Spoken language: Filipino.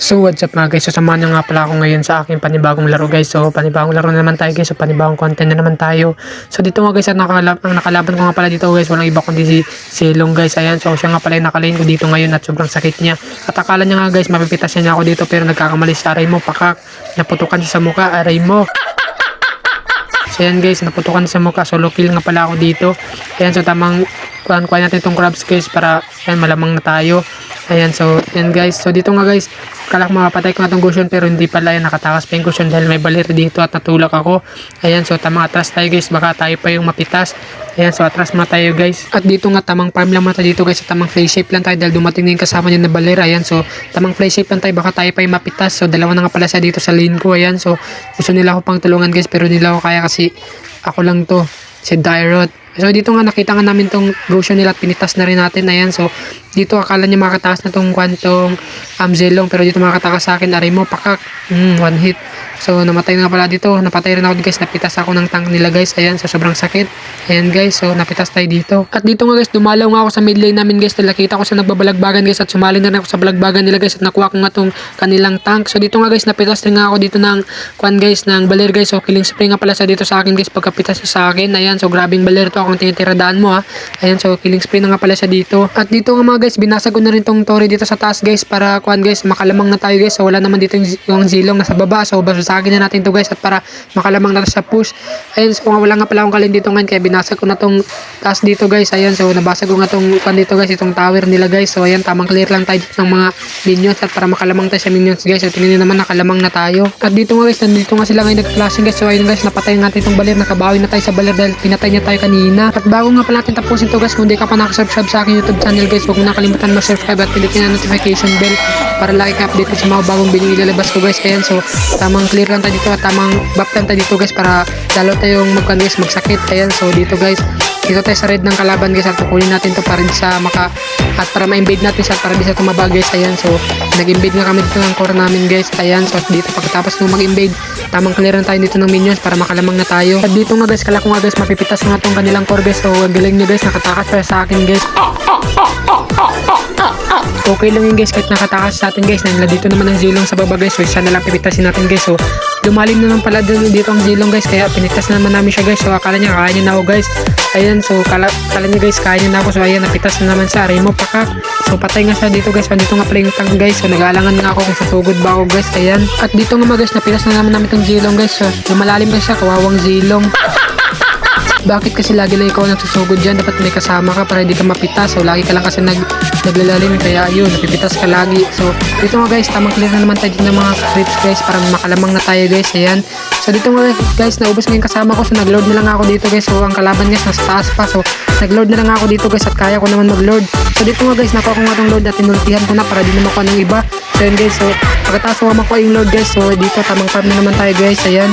So what's up mga guys, so samahan nyo nga pala ako ngayon sa aking panibagong laro guys. So panibagong laro na naman tayo guys, so panibagong content na naman tayo. So dito nga guys, ang nakalaban ko nga pala dito guys, walang iba kundi si Silong guys. Ayan, so siya nga pala yung nakalain ko dito ngayon at sobrang sakit niya. At akala niya nga guys, mapipitas niya ako dito pero nagkakamali sa aray mo, pakak. Naputukan siya sa mukha, aray mo. So ayan guys, naputukan sa mukha, solo kill nga pala ako dito. Ayan, so tamang kuha natin itong crabs guys para ayan, malamang na tayo. Ayan, so ayan guys, so dito nga guys, kala ko mapapatay ko nga itong Gusion pero hindi pala, yan nakatakas pa yung Gusion dahil may balir dito at natulak ako. Ayan, so tamang atras tayo guys, baka tayo pa yung mapitas. Ayan, so atras muna tayo guys. At dito nga tamang farm lang muna tayo dito guys, tamang play shape lang tayo dahil dumating na yung kasama niya na balir. Ayan, so tamang play shape lang tayo, baka tayo pa yung mapitas. So dalawa na nga pala siya dito sa lane ko. Ayan, so gusto nila ako pang tulungan guys pero nila ako kaya kasi ako lang to, si Dyrot. So dito nga nakita nga namin tong Gusion nila at pinitas na rin natin. Ayan, so dito akala niya makataas na tong kwantong Zilong pero dito makatakas sa akin, aray mo, pakak. One hit. So namatay na pala dito, napatay rin ako guys, napitas ako ng tank nila guys. Ayan, so sobrang sakit. Ayan guys, so napitas tayo dito. At dito nga guys, dumalaw nga ako sa mid lane namin guys, nakita ko sa nagbabalagbagan guys at sumali na rin ako sa balagbagan nila guys at nakuha ko nga tong kanilang tank. So dito nga guys, napitas rin nga ako dito ng kwan guys, ng balir guys. So killing spree nga pala sa dito sa akin guys pagkapitas niya sa akin. Ayan, so grabing balir to akong tinitiradaan mo ha. Ayan, so killing spree na nga pala siya dito. At dito nga mga guys, binasag ko na rin tong Tori dito sa taas guys para kwan guys, makalamang na tayo guys. So wala naman dito yung Zilong nasa baba. So basasagin na natin to guys at para makalamang na sa push. Ayan, so wala nga pala akong kalin dito ngayon kaya binasag ko na tong taas dito guys. Ayan, so nabasag ko nga tong kwan dito guys, itong tower nila guys. So ayan, tamang clear lang tayo dito ng mga minions at para makalamang tayo sa minions guys. So tingnan naman nakalamang na tayo. At dito nga guys, nandito nga sila ngayon nag-flashing guys. So ayun guys, napatay nga natin itong balir, nakabawi na tayo sa balir dahil pinatay niya tayo kanina. At bago nga pala natin tapusin to guys, kung di ka pa nakasubscribe sa aking YouTube channel guys, huwag mo nakalimutan mag-subscribe at pindutin ang notification bell para lagi ka update sa mga bagong video ilalabas ko guys. Ayan, so tamang clear lang tayo dito at tamang buff lang tayo dito guys para lalo tayong guys, magsakit. Ayan, so dito guys, dito tayo sa red ng kalaban guys at kukunin natin to para di sa at para ma-invade natin siya para di sa tumaba guys. Ayan, so nag-invade nga kami dito ng core namin guys. Ayan, so dito pagkatapos nung mag-invade, tamang clear tayo dito ng minions para makalamang na tayo. At dito nga guys, kala ko nga guys mapipitas nga tong kanilang core guys. So ang galing nyo guys, nakatakas pa sa akin guys. Okay lang yun guys, kahit nakatakas sa atin guys. Nandila dito naman ang Zilong sa baba guys, so isa na lang pipitasin natin guys. So lumalim naman pala dito ang Zilong guys, kaya pinitas na naman namin siya guys. So akala niya kaya niya na ako guys. Ayan, so kala niya guys kaya niya na ako. So ayan, napitas na naman siya, aray mo, pakak. So patay nga siya dito guys. Dito nga pala yung tank guys, so nag-aalangan nga ako kung susugod ba ako guys. Ayan, at dito nga mga guys, napitas na naman namin itong Zilong guys. So lumalalim guys siya, kawawang Zilong. Bakit kasi lagi lang ikaw nagsusugod dyan? Dapat may kasama ka para hindi ka mapitas. So lagi ka lang kasi naglalalim, kaya yun, napipitas ka lagi. So dito nga guys, tamang clear na naman tayo ng mga creeps guys para makalamang na tayo guys. Ayan, so dito nga guys, naubos nga yung kasama ko. So nagload na lang ako dito guys. So ang kalaban guys nasa taas pa, so nagload na lang ako dito guys at kaya ko naman magload. So dito nga guys, nakuha ko nga itong load at tinultihan ko na para di na makuha ng iba. So yun guys, so pagkatapos makuha yung load guys, so dito tamang farm na naman tayo guys. Ayan,